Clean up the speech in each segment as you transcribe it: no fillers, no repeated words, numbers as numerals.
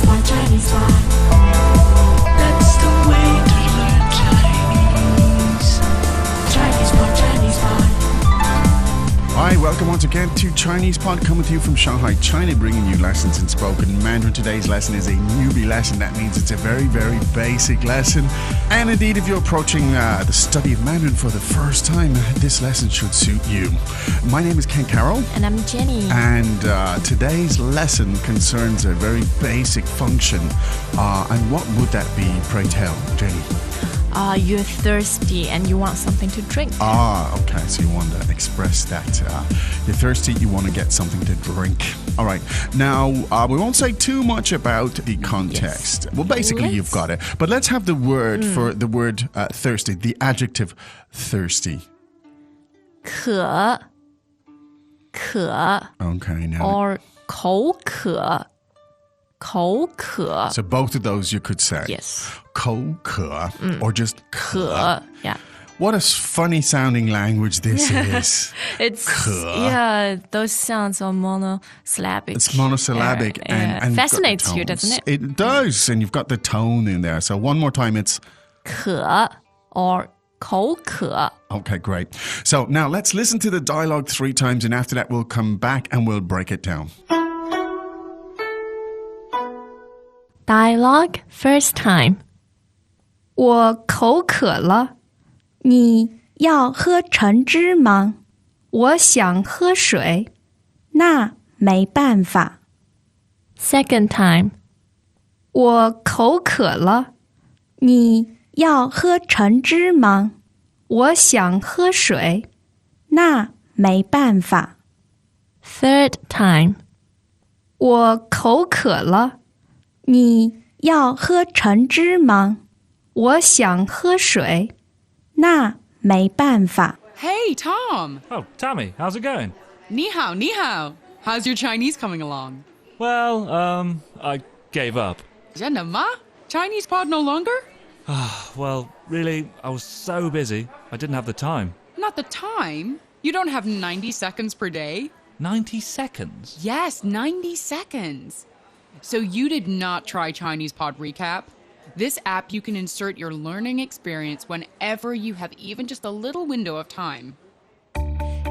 Pot, Chinese Pot. That's the way to learn Chinese. Chinese Pot, Chinese Pot. Hi, welcome once again to Chinese Pod, coming to you from Shanghai, China, bringing you lessons in spoken Mandarin. Today's lesson is a newbie lesson. That means it's a very, very basic lesson. And indeed, if you're approaching the study of Mandarin for the first time, this lesson should suit you. My name is Ken Carroll. And I'm Jenny. And today's lesson concerns a very basic function. And what would that be, pray tell, Jenny? You're thirsty and you want something to drink. Okay. So you want to express that. You're thirsty, you want to get something to drink. All right. Now, we won't say too much about the context. Yes. Well, basically, you've got it. But let's have the word for the word thirsty, the adjective thirsty. 渴 Okay. Now, or 口渴 so both of those you could say. Yes. 口渴 or just 渴. Yeah. What a funny sounding language this is. It's 渴. Yeah, those sounds are monosyllabic. It's monosyllabic and fascinates you, doesn't it? It does, and you've got the tone in there. So one more time, it's 渴 or 口渴 okay, great. So now let's listen to the dialogue 3 times, and after that we'll come back and we'll break it down. Dialogue first time. 我口渴了，你要喝橙汁吗？我想喝水，那没办法。 Second time. 我口渴了，你要喝橙汁吗？我想喝水，那没办法。 Third time. 我口渴了，你要喝橙汁吗？我想喝水，那没办法。 Hey, Tom! Oh, Tammy, how's it going? Ni hao, ni hao. How's your Chinese coming along? Well, I gave up. 真的吗? Chinese pod no longer? Well, really, I was so busy, I didn't have the time. Not the time. You don't have 90 seconds per day? 90 seconds? Yes, 90 seconds. So you did not try Chinese Pod Recap? This app, you can insert your learning experience whenever you have even just a little window of time.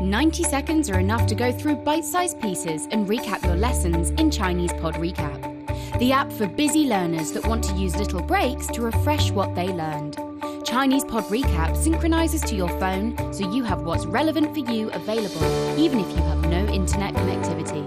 90 seconds are enough to go through bite-sized pieces and recap your lessons in Chinese Pod Recap, the app for busy learners that want to use little breaks to refresh what they learned. Chinese Pod Recap synchronizes to your phone so you have what's relevant for you available even if you have no internet connectivity,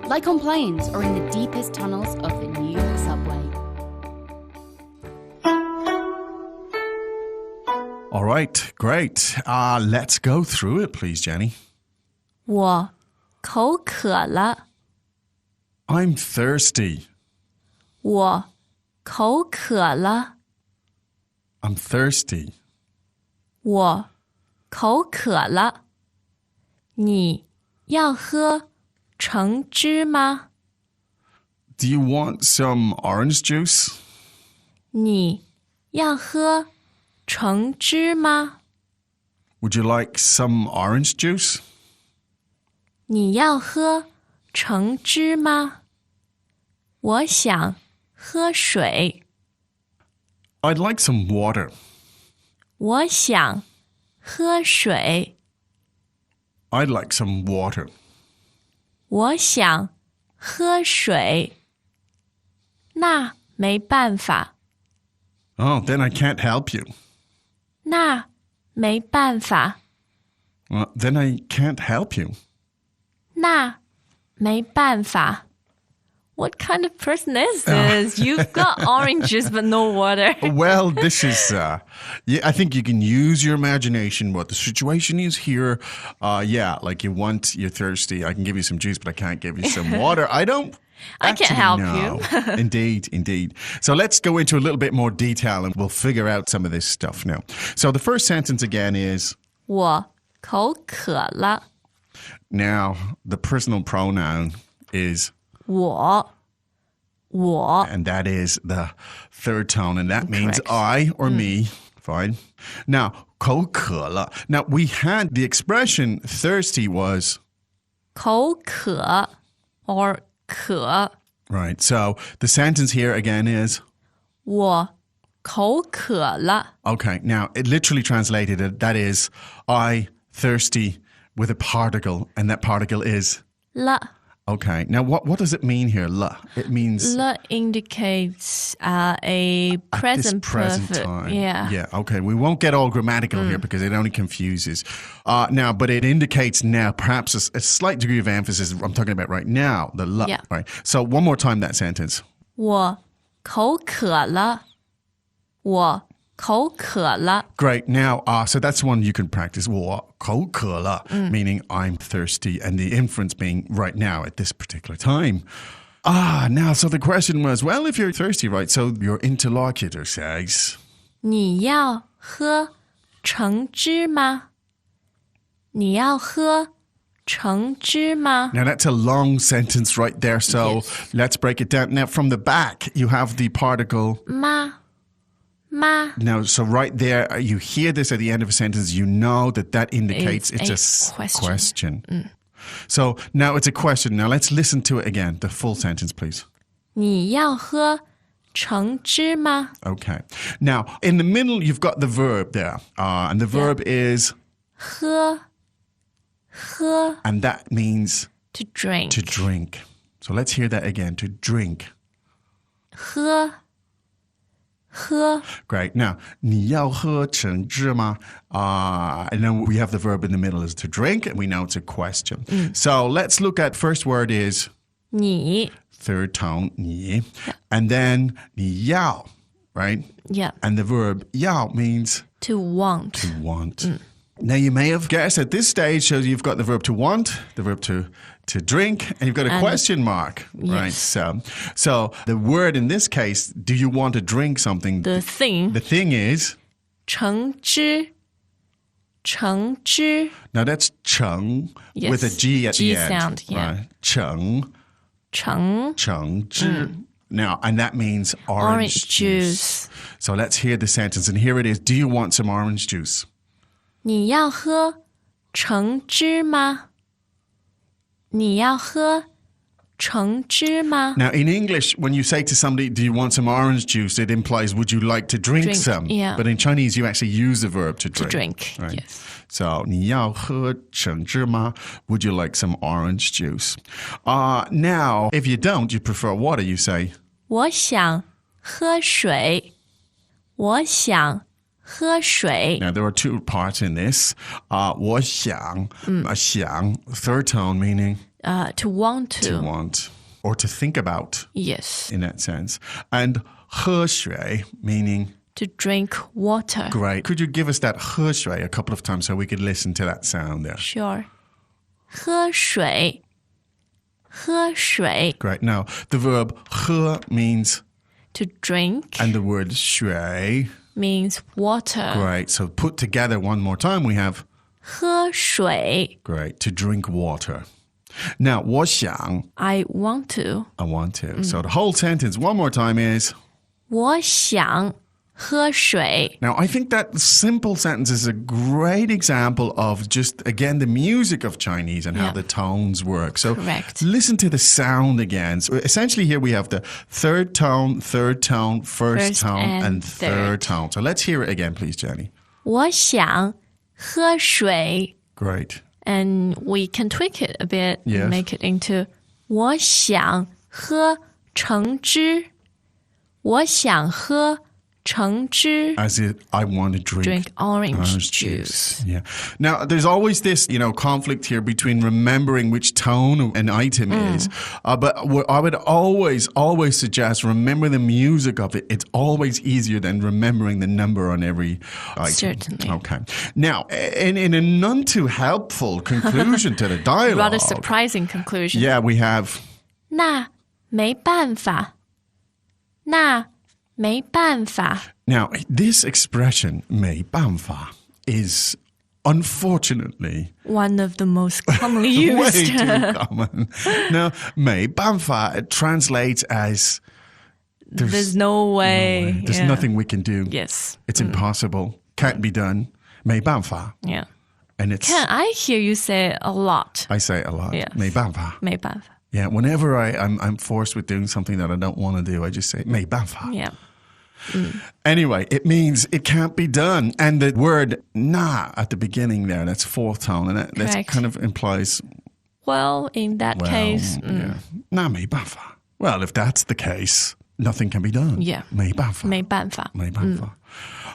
like on planes or in the deepest tunnels of the New York subway. All right, great. Let's go through it, please, Jenny. 我口渴了 I'm thirsty. 我口渴了 I'm thirsty. 我口渴了你要喝橙汁吗 Do you want some orange juice? 你要喝橙汁吗 Would you like some orange juice? 你要喝橙汁吗我想喝水 I'd like some water. 我想喝水 I'd like some water. 我想喝水那没办法 Oh, then I can't help you. 那没办法 Then I can't help you. 那没办法 What kind of person is this? You've got oranges but no water. Well, this is, I think you can use your imagination. What the situation is here, like you're thirsty. I can give you some juice, but I can't give you some water. I can't help you. you. Indeed. So let's go into a little bit more detail and we'll figure out some of this stuff now. So the first sentence again is 我口渴了 Now, the personal pronoun is 我 and that is the third tone, and that means Correct. I or me. Fine. Now, 口渴了. Now, we had the expression thirsty was 口渴 or 渴 Right. So the sentence here again is, 我口渴了 okay. Now, it literally translated, that is, I thirsty with a particle, and that particle is, 了 okay. Now, what does it mean here? La. It means 了 indicates a this present present perfect. time. Yeah. Yeah. Okay. We won't get all grammatical here because it only confuses. Now, but it indicates now perhaps a slight degree of emphasis. I'm talking about right now, the la. Yeah. Right. So one more time that sentence. 我口渴了我口渴了 Great. Now, so that's one you can practice. 我口渴了, meaning I'm thirsty, and the inference being right now at this particular time. Now, so the question was, well, if you're thirsty, right? So your interlocutor says, 你要喝橙汁吗你要喝橙汁吗 now that's a long sentence right there. So Yes. let's break it down. Now, from the back, you have the particle 吗吗 now. So right there, you hear this at the end of a sentence, you know that indicates It's it's a a question. question. So now it's a question. Now let's listen to it again. The full sentence, please. 你要喝橙汁吗 Okay. Now, in the middle, you've got the verb there. And the verb is, 喝 and that means to drink to drink. So let's hear that again. To drink. 喝 Great. Now, 你要喝橙汁吗? And then we have the verb in the middle is to drink, and we know it's a question. So let's look at first word is 你 third tone, 你. And then 你要, right? yeah And the verb 要 means to want to want. Now, you may have guessed at this stage, so you've got the verb to want, the verb to drink, and you've got a question mark, right? So the word in this case, do you want to drink something? the thing The thing is, 橙汁橙汁 now that's 橙 Yes. with a G at G the end. sound, yeah. Right? 橙汁. Now, and that means orange juice. So let's hear the sentence, and here it is. Do you want some orange juice? 你要喝橙汁吗你要喝橙汁吗 Now, in English, when you say to somebody, do you want some orange juice, it implies, would you like to drink some? yeah. But in Chinese, you actually use the verb to drink. drink, Right? yes. So, 你要喝橙汁吗? Would you like some orange juice? Now, if you don't, you prefer water, you say, 我想喝水我想喝水 now there are two parts in this. 我想, 想, third tone meaning to want to want or to think about yes in that sense. And 喝水 meaning to drink water great. Could you give us that 喝水 a couple of times so we could listen to that sound there? sure 喝水喝水 Great. Now, the verb 喝 means, to drink and the word 水, means water great. So put together one more time, we have, 喝水 great, to drink water. Now, 我想, I want to I want to. So the whole sentence one more time is, 我想喝水 now I think that simple sentence is a great example of just, again, the music of Chinese and how Yeah. the tones work. So Correct. listen to the sound again. So essentially here we have the third tone, first First tone, and and third third. tone. So let's hear it again, please, Jenny. 我想喝水 Great. and we can tweak it a bit Yes. and make it into 我想喝橙汁我想喝橙汁 As if I want to drink orange juice. Yeah. Now, there's always this, conflict here between remembering which tone an item is. But what I would always suggest, remember the music of it. It's always easier than remembering the number on every item. Certainly. Okay. Now, in a none too helpful conclusion to the dialogue. Rather surprising conclusion. Yeah, we have, 那没办法那没办法 now, this expression, 没办法, is unfortunately one of the most commonly way used too common. Now, 没办法, it translates as there's no way there's yeah. nothing we can do. yes It's impossible. Can't be done. 没办法. yeah And it's, I hear you say it a lot I say it a lot. Yes. 没办法. 没办法 Yeah, whenever I'm forced with doing something that I don't want to do, I just say 没办法. Yeah. Anyway, it means it can't be done. And the word na at the beginning there, that's fourth tone, and that Correct. kind of implies, Well, in that case, yeah. 那没办法. Well, if that's the case, nothing can be done. Yeah. 没办法.没办法. 没办法.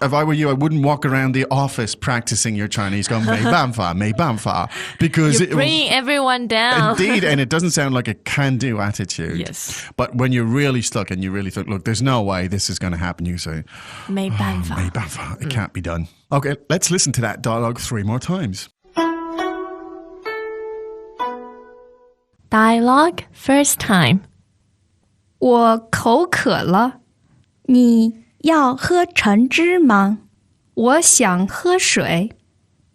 If I were you, I wouldn't walk around the office practicing your Chinese going 没办法, 没办法, because You're bringing everyone down. Indeed, and it doesn't sound like a can-do attitude. Yes. But when you're really stuck and you really think, look, there's no way this is going to happen, you say, 没办法. 没办法, it can't be done. Okay, let's listen to that dialogue 3 more times. Dialogue first time. 我口渴了，你要喝橙汁吗？我想喝水，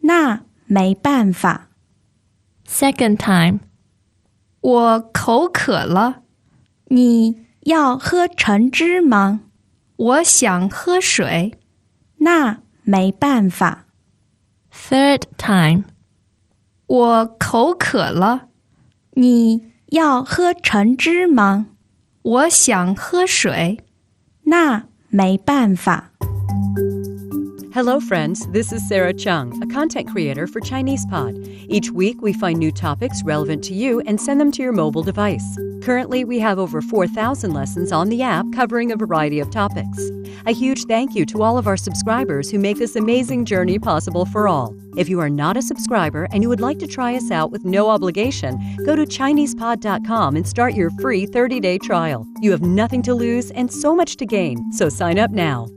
那没办法。Second time. 我口渴了，你要喝橙汁吗？我想喝水，那没办法。Third time. 我口渴了，你要喝橙汁吗？我想喝水，那没办法。 Hello, friends. This is Sarah Chung, a content creator for ChinesePod. Each week, we find new topics relevant to you and send them to your mobile device. Currently, we have over 4,000 lessons on the app covering a variety of topics. A huge thank you to all of our subscribers who make this amazing journey possible for all. If you are not a subscriber and you would like to try us out with no obligation, go to ChinesePod.com and start your free 30-day trial. You have nothing to lose and so much to gain, so sign up now.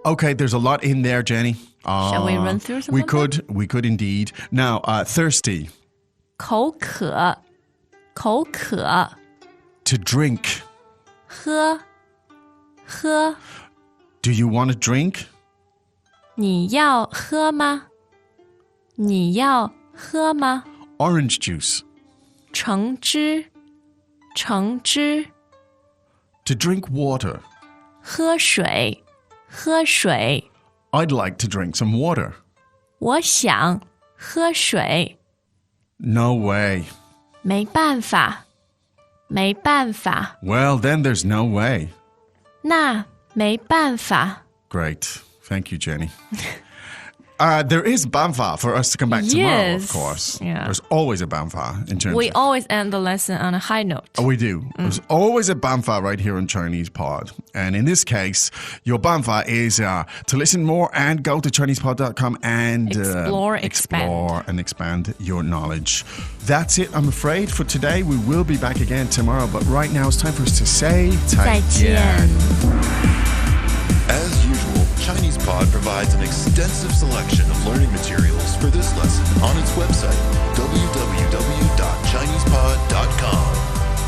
Okay, there's a lot in there, Jenny. Shall we run through some We of them? we could indeed. Now, thirsty, 口渴，口渴， to drink. 喝，喝， Do you want a drink? 你要喝吗？你要喝吗？ Orange juice. 橙汁，橙汁， To drink water. 喝水，喝水， I'd like to drink some water. 我想喝水， No way. 没办法，没办法， Well, then there's no way. 那没办法。 Great. Thank you, Jenny. There is banfa for us to come back tomorrow, of Yes. course. Yeah. There's always a banfa in terms We of... always end the lesson on a high note. Oh, we do. There's always a banfa right here on Chinese Pod. And in this case, your banfa is to listen more and go to ChinesePod.com and Explore, explore and expand your knowledge. That's it, I'm afraid, for today. We will be back again tomorrow. But right now, it's time for us to say 再见。 As usual, ChinesePod provides an extensive selection of learning materials for this lesson on its website, www.chinesepod.com.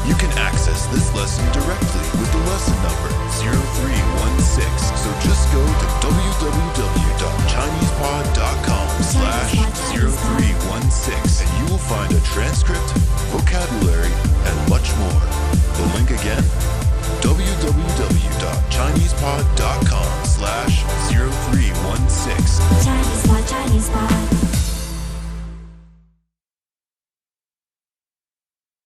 You can access this lesson directly with the lesson number 0316. So just go to www.chinesepod.com/0316 and you will find a transcript, vocabulary, and much more. The link again, www.chinesepod.com